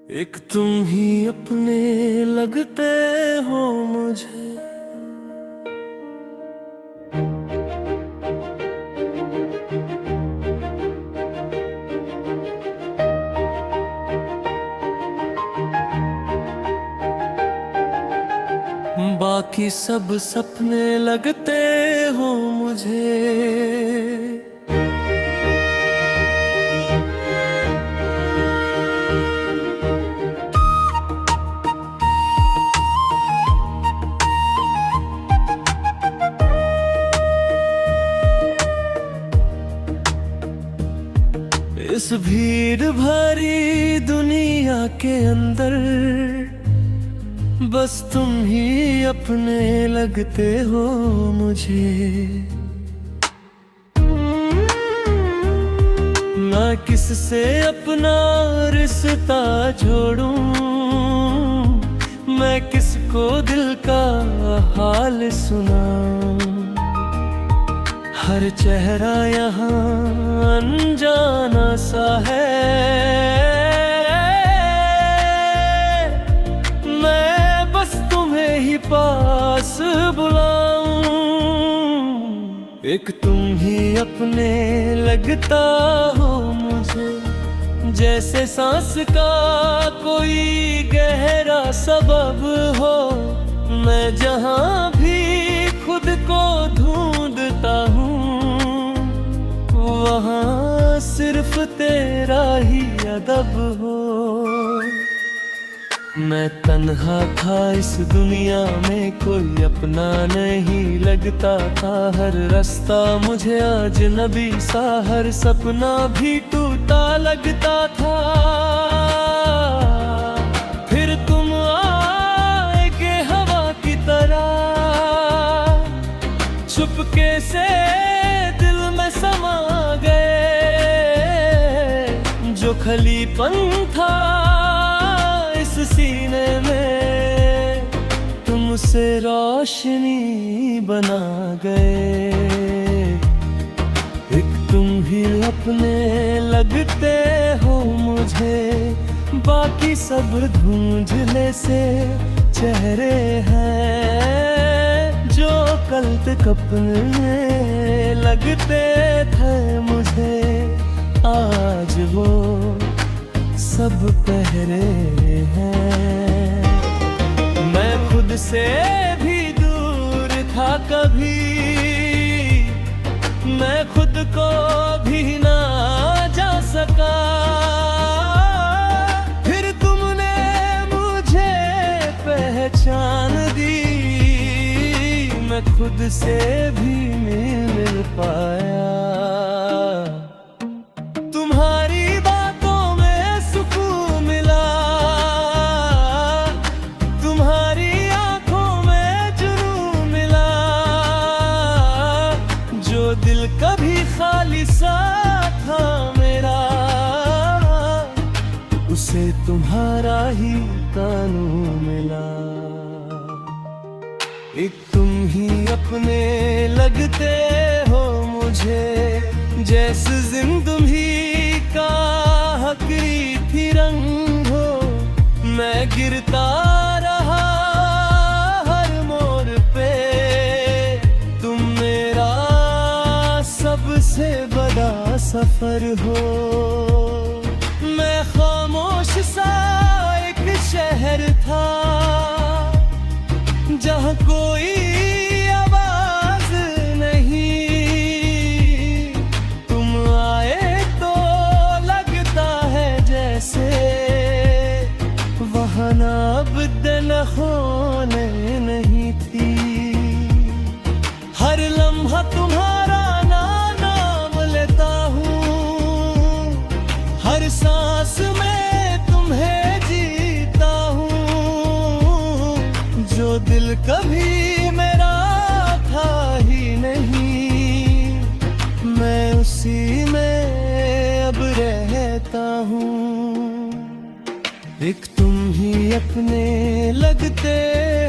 एक तुम ही अपने लगते हो मुझे। बाकी सब सपने लगते हो मुझे। इस भीड़ भरी दुनिया के अंदर बस तुम ही अपने लगते हो मुझे। ना किससे अपना रिश्ता जोड़ूं, मैं किसको दिल का हाल सुनाऊं। हर चेहरा यहाँ अनजाना सा है, मैं बस तुम्हें ही पास बुलाऊं। एक तुम ही अपने लगता हो मुझे, जैसे सांस का कोई गहरा सबब हो। मैं जहाँ भी खुद को ढूंढता हूँ, वहाँ सिर्फ तेरा ही अदब हो। मैं तन्हा था इस दुनिया में, कोई अपना नहीं लगता था। हर रास्ता मुझे अजनबी सा, हर सपना भी टूटा लगता था। फिर तुम आए हवा की तरह, चुपके से दिल में समा गए। जो खलीपन था इस सीने में, तुमसे रोशनी बना गए। एक तुम ही अपने लगते हो मुझे, बाकी सब धुंधले से चेहरे हैं जो कल तक अपने लगते थे मुझे। आज वो सब पहरे हैं। मैं खुद से भी दूर था कभी, मैं खुद को भी ना जा सका। फिर तुमने मुझे पहचान दी, मैं खुद से भी मिल पाया। तुम्हारी बातों में सुकून मिला, तुम्हारी आंखों में जुनून मिला। जो दिल कभी खाली सा था मेरा, उसे तुम्हारा ही कानून मिला। एक तुम ही अपने लगते हो मुझे, जैसे जिंदगी का हकीकी रंग हो। मैं गिरता रहा हर मोड़ पे, तुम मेरा सबसे बड़ा सफर हो। मैं खामोश सा एक शहर था, जहाँ कोई आवाज नहीं। तुम आए तो लगता है जैसे वहाँ नाबदन होने नहीं थी। हर लम्हा तुम्हारा नाम लेता हूँ, हर सांस में तुम्हें जीता हूँ। जो दिल कभी मेरा था ही नहीं, मैं उसी में अब रहता हूँ। एक तुम ही अपने लगते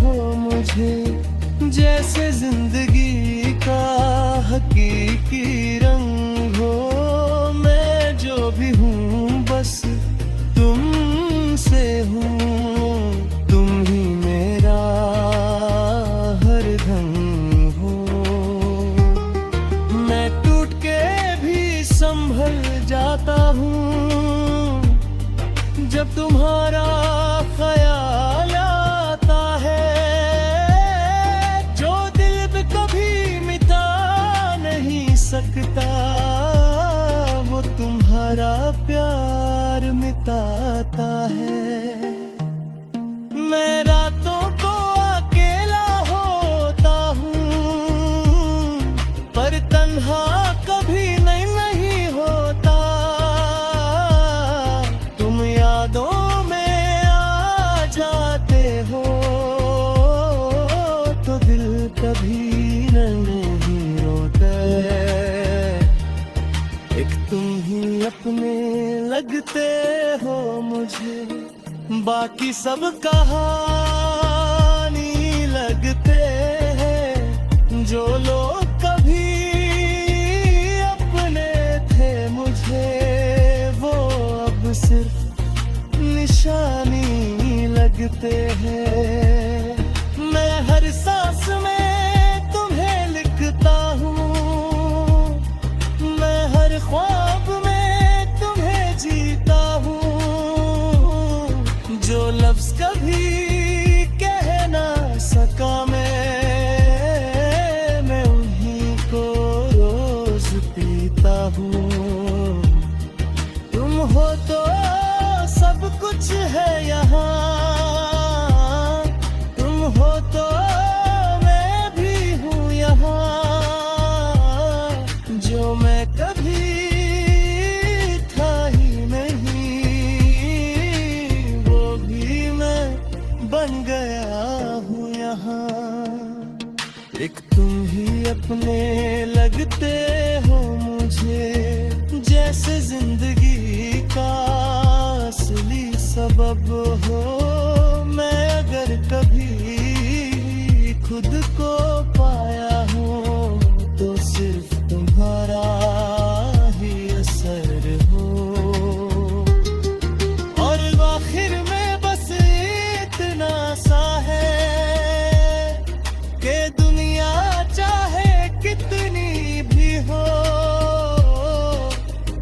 हो मुझे, जैसे जिंदगी का हकीकी रंग हो। मैं जो भी हूँ बस तुमसे हूँ, तुम ही मेरा हरदम हो। मैं टूट के भी संभल जाता हूँ जब तुम्हारा ख्याल आता है। जो दिल पे कभी मिटा नहीं सकता, वो तुम्हारा प्यार मिटाता है। मैं रातों को अकेला होता हूँ, पर तन्हा कभी नहीं होता। तुम यादों में आ जाते हो, तो दिल कभी नहीं रोते। एक तुम ही अपने लगते हो मुझे, बाकी सब कहानी लगते हैं। जो लोग कभी अपने थे मुझे, वो अब सिर्फ निशानी लगते हैं। मैं हर सांस में तुम्हें लिखता हूँ, मैं हर ख्वाब में तुम्हें जीता हूँ। जो लफ्ज कभी कह ना सका मैं उन्हीं को रोज पीता हूँ। तुम हो तो सब कुछ है यहाँ, तुम हो तो मैं भी हूँ यहाँ। जो मैं कभी था ही नहीं, वो भी मैं बन गया हूँ यहाँ। एक तुम ही अपने लगते हो मुझे, जैसे जिंदगी का असली सबब हो। मैं अगर कभी खुद को पाया हूँ, तो सिर्फ तुम्हारा ही असर हो। और आखिर में बस इतना सा है कि दुनिया चाहे कितनी भी हो,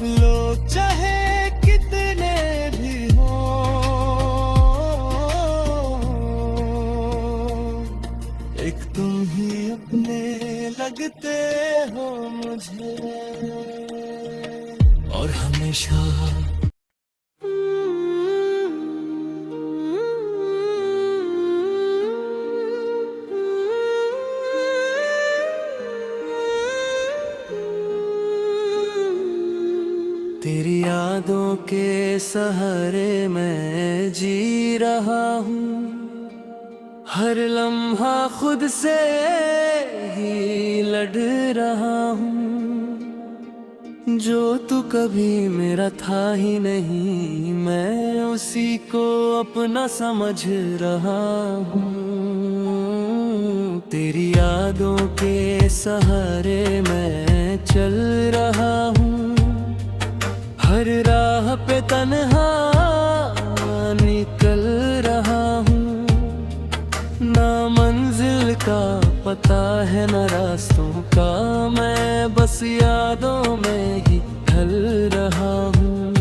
लोग चाहे कितने भी हो, एक तुम ही अपने लगते हो मुझे। और हमेशा तेरी यादों के सहारे मैं जी रहा हूँ। हर लम्हा खुद से ही लड़ रहा हूँ। जो तू कभी मेरा था ही नहीं, मैं उसी को अपना समझ रहा हूँ। तेरी यादों के सहारे मैं चल रहा हूँ। हर राह पे तन्हा निकल रहा हूँ। ना मंजिल का पता है ना रास्तों का, मैं बस यादों में ही ढल रहा हूँ।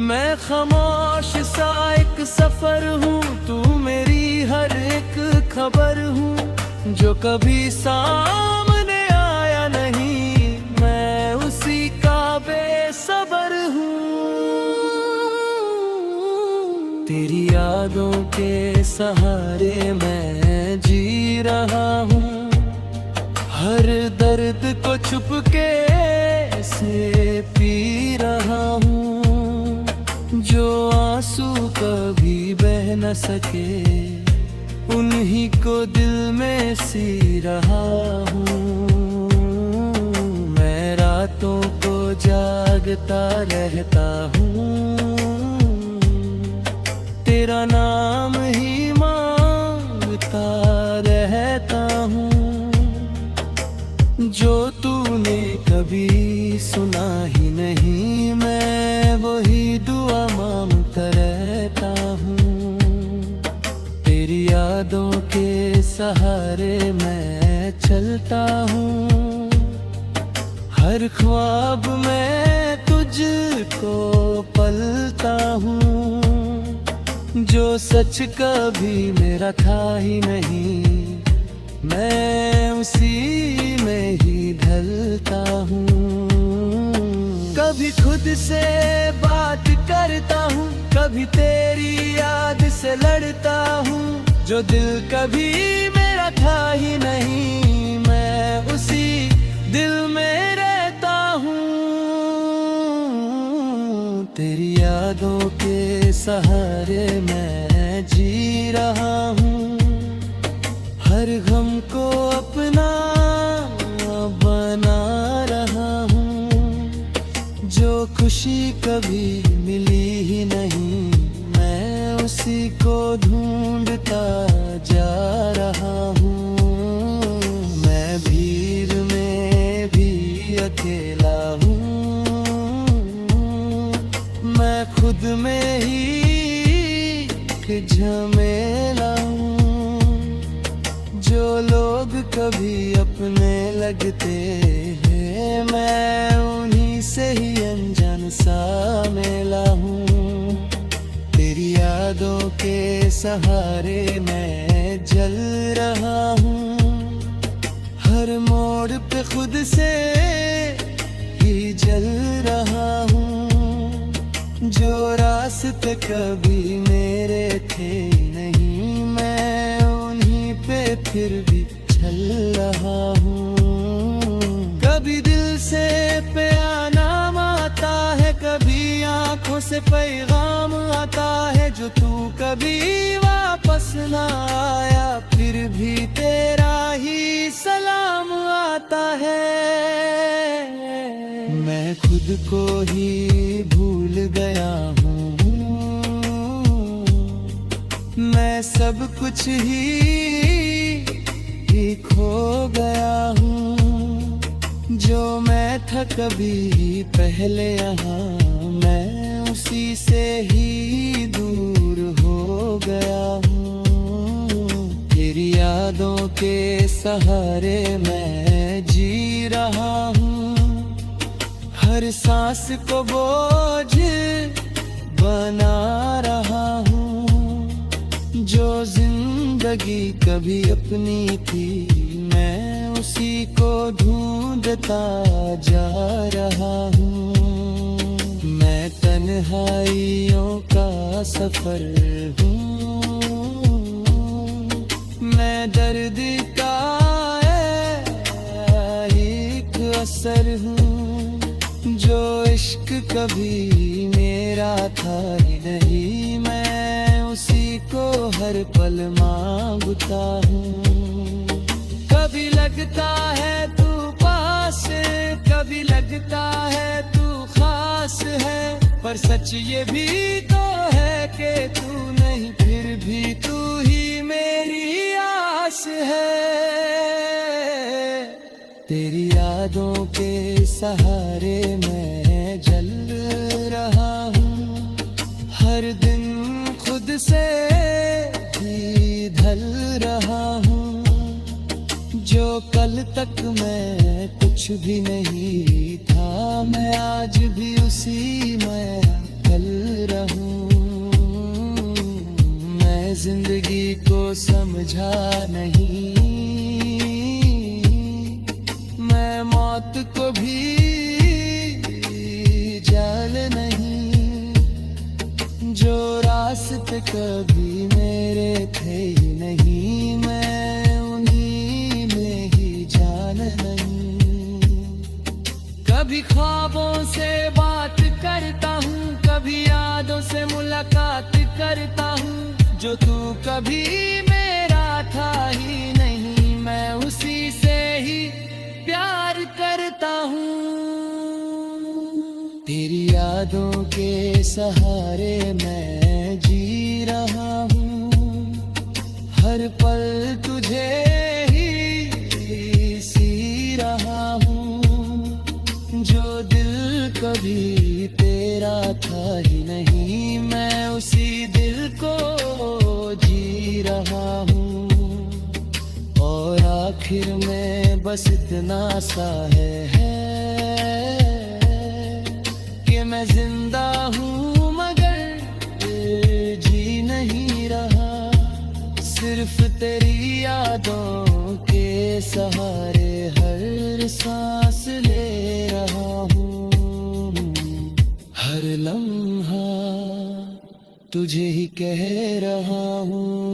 मैं खामोश सा एक सफर हूँ, तू मेरी हर एक खबर हूँ। जो कभी सामने आया नहीं, मैं उसी का बेसबर हूँ। तेरी यादों के सहारे मैं जी रहा हूँ। हर दर्द को छुप के से पी रहा हूँ। जो आंसू कभी बह न सके, उन्हीं को दिल में सी रहा हूँ। मैं रातों को जागता रहता हूँ, तेरा नाम ही मांगता रहता हूँ। जो तूने कभी सुना ही नहीं, मैं वही दुआ मांगता रहता हूँ। सहारे मैं चलता हूँ। हर ख्वाब में तुझको पलता हूँ, जो सच कभी मेरा था ही नहीं, मैं उसी में ही ढलता हूँ। कभी खुद से बात करता हूँ, कभी तेरी याद से लड़ता हूँ, जो दिल कभी मेरा था ही नहीं, मैं उसी दिल में रहता हूँ। तेरी यादों के सहारे मैं जी रहा हूँ, हर गम को अपना बना रहा हूँ, जो खुशी कभी मिली ही नहीं, मैं उसी को ढूंढता जा रहा हूँ। मैं भीड़ में भी अकेला हूँ, मैं खुद में ही एक झमेला हूँ, जो लोग कभी अपने लगते हैं, मैं उन्हीं से ही अनजान सा मिला हूँ। तेरी यादों के सहारे मैं जल रहा हूँ, हर मोड़ पे खुद से ही जल रहा हूँ, जो रास्ते कभी मेरे थे नहीं, मैं उन्हीं पे फिर भी चल रहा हूँ। कभी दिल से प्यार नाम आता है, कभी आंखों से पैगाम आता है, जो तू कभी वापस ना आया, फिर भी तेरा ही सलाम आता है। मैं खुद को ही भूल गया हूँ, मैं सब कुछ ही खो गया हूँ, जो मैं था कभी पहले यहाँ, मैं उसी से ही दूर हो गया हूँ। तेरी यादों के सहारे मैं जी रहा हूँ, हर सांस को बोझ बना रहा हूँ, जो जिंदगी कभी अपनी थी, मैं उसी को ढूंढता जा रहा हूँ। मैं तन्हाइयों का सफर हूँ, मैं दर्द का एक असर हूँ, जो इश्क कभी मेरा था ही नहीं, मैं उसी को हर पल मांगता हूँ। कभी लगता है तू पास, कभी लगता है तू खास है, पर सच ये भी तो है कि तू नहीं, फिर भी तू ही मेरी आस है। तेरी यादों के सहारे मैं जल रहा हूँ, हर दिन खुद से ही ढल रहा हूँ, जो कल तक मैं कुछ भी नहीं था, मैं आज भी उसी में कल रहूं। मैं जिंदगी को समझा नहीं, मैं मौत को भी जाल नहीं, जो रास्ते कभी मेरे थे ही नहीं, मैं उन्हीं में ही जान नहीं। कभी ख्वाबों से बात करता हूँ, कभी यादों से मुलाकात करता हूँ, जो तू कभी मेरा था ही नहीं, मैं उसी से ही प्यार करता हूँ। तेरी यादों के सहारे मैं जी रहा हूँ, हर पल तुझे ही सी रहा हूँ, जो दिल कभी तेरा था ही नहीं, मैं उसी दिल को जी रहा हूँ। आखिर में बस इतना सा है कि मैं जिंदा हूँ मगर जी नहीं रहा। सिर्फ तेरी यादों के सहारे हर सांस ले रहा हूँ। हर लम्हा तुझे ही कह रहा हूँ।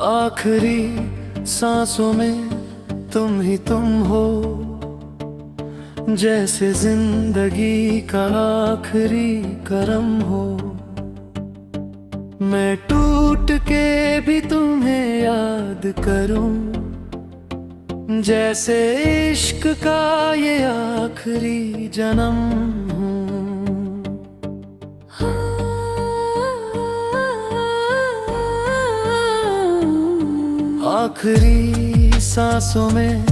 आखिरी सांसों में तुम ही तुम हो, जैसे जिंदगी का आखिरी करम हो। मैं टूट के भी तुम्हें याद करूं, जैसे इश्क का ये आखिरी जन्म हो। आखिरी सांसों में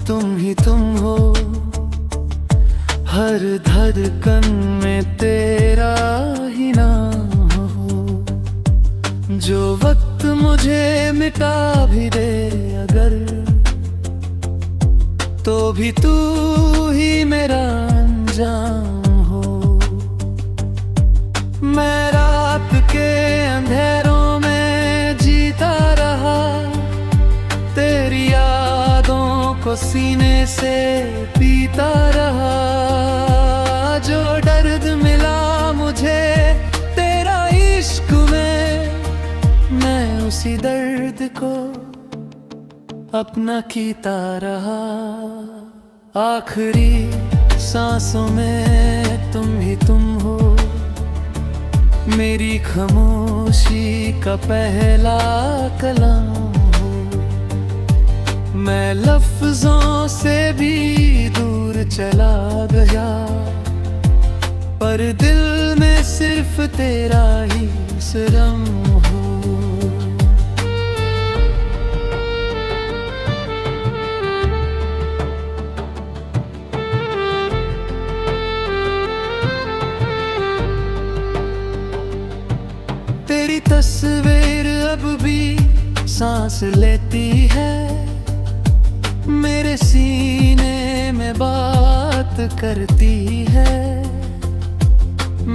तुम ही तुम हो, हर धड़कन में तेरा ही नाम हो। जो वक्त मुझे मिटा भी दे अगर, तो भी तू ही मेरा अंजाम हो। मैं रात के अंधेरों में जीता रहा, तेरी यादों को सीने से पीता रहा। जो दर्द मिला मुझे तेरा इश्क में, मैं उसी दर्द को अपना कीता रहा। आखिरी सांसों में तुम ही तुम हो, मेरी खामोशी का पहला कलाम। मैं लफ्जों से भी दूर चला गया, पर दिल में सिर्फ तेरा ही सिरम हो। तेरी तस्वीर अब भी सांस लेती है, मेरे सीने में बात करती है।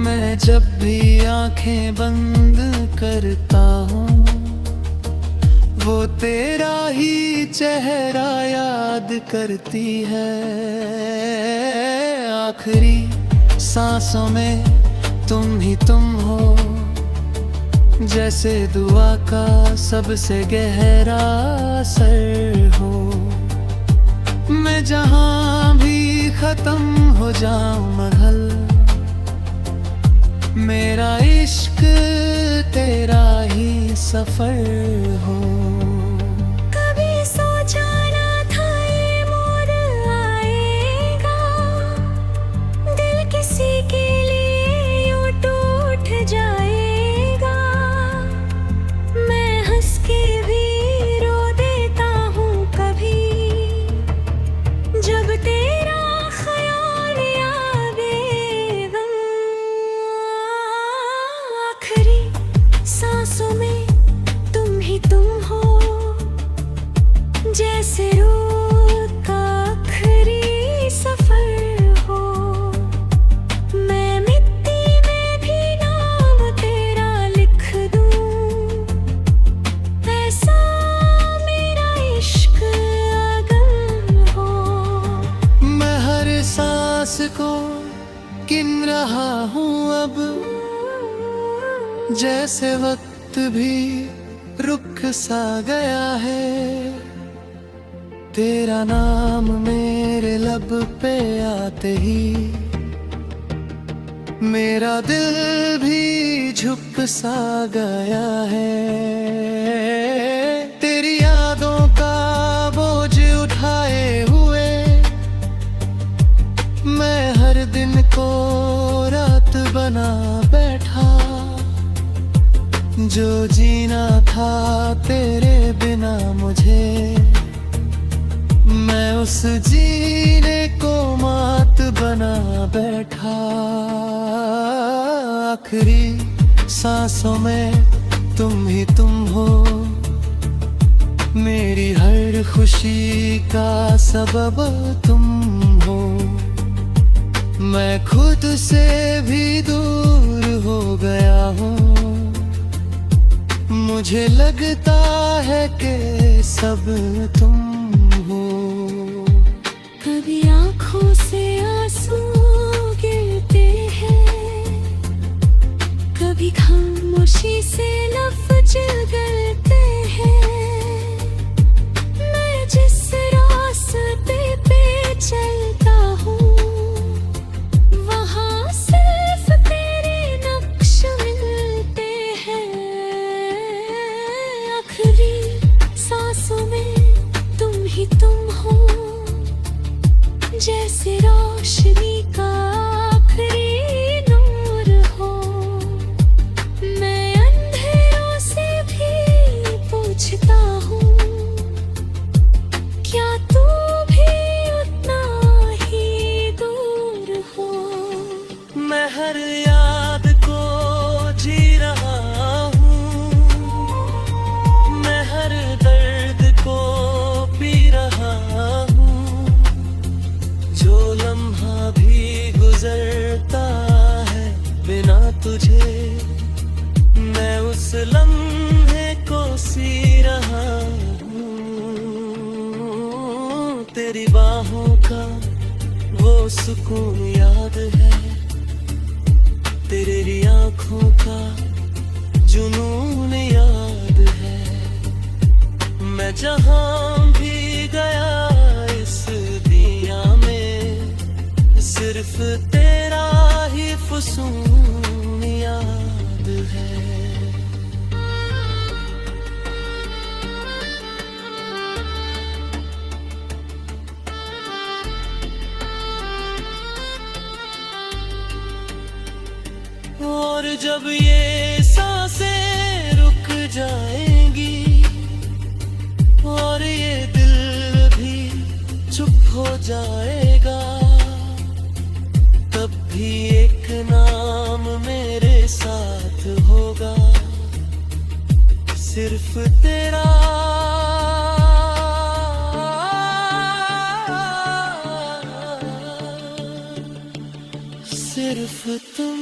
मैं जब भी आंखें बंद करता हूँ, वो तेरा ही चेहरा याद करती है। आखिरी सांसों में तुम ही तुम हो, जैसे दुआ का सबसे गहरा असर हो। मैं जहां भी खत्म हो जाऊं मगर, मेरा इश्क तेरा ही सफर हो। कभी सोचा ना था ये मोड़ आएगा, दिल किसी के लिए यूं टूट जाएगा। मैं हंस के भी रो देता हूँ कभी, जब तेरा ख्याल आवे गम। आखिरी सांसों में तुम ही तुम हो, जैसे रोज का आखिरी सफर हो। मैं मिट्टी में भी नाम तेरा लिख दूं, ऐसा मेरा इश्क अगम हो। मैं हर सांस को गिन रहा हूँ अब, जैसे वक्त भी रुक सा गया है। तेरा नाम मेरे लब पे आते ही मेरा दिल भी झुक सा गया है तेरी यादों का बोझ उठाए हुए। मैं हर दिन को रात बना बैठा, जो जीना था तेरे बिना मुझे, मैं उस जीने को मात बना बैठा। आखिरी सांसों में तुम ही तुम हो, मेरी हर खुशी का सबब तुम हो। मैं खुद से भी दूर हो गया हूँ, मुझे लगता है कि सब तुम हो। कभी आँखों से आंसू गिरते हैं, कभी खामोशी से लफ्ज गलते हैं। मैं जिस रास्ते पे चलता हूँ, वहाँ सिर्फ तेरे नक्श मिलते हैं। आखिरी सांसों में तुम ही तुम हो, जैसे रोशनी का आखिरी नूर हो। मैं अंधेरों से भी पूछता हूँ, क्या तू भी उतना ही दूर हो। मैं हर याद को जी रहा हूँ, मैं हर दर्द को पी रहा हूँ। जो लम्हा भी गुजरता है बिना तुझे, मैं उस लम्हे को सी रहा हूँ। तेरी बाहों का वो सुकून याद है, तेरी आँखों का जुनून याद है। मैं जहाँ भी गया इस दुनिया में, सिर्फ तेरा ही फुसून याद है। और जब ये सांसें रुक जाएंगी और ये दिल भी चुप हो जाएगा, तब भी एक नाम मेरे साथ होगा, सिर्फ तेरा। सिर्फ तुम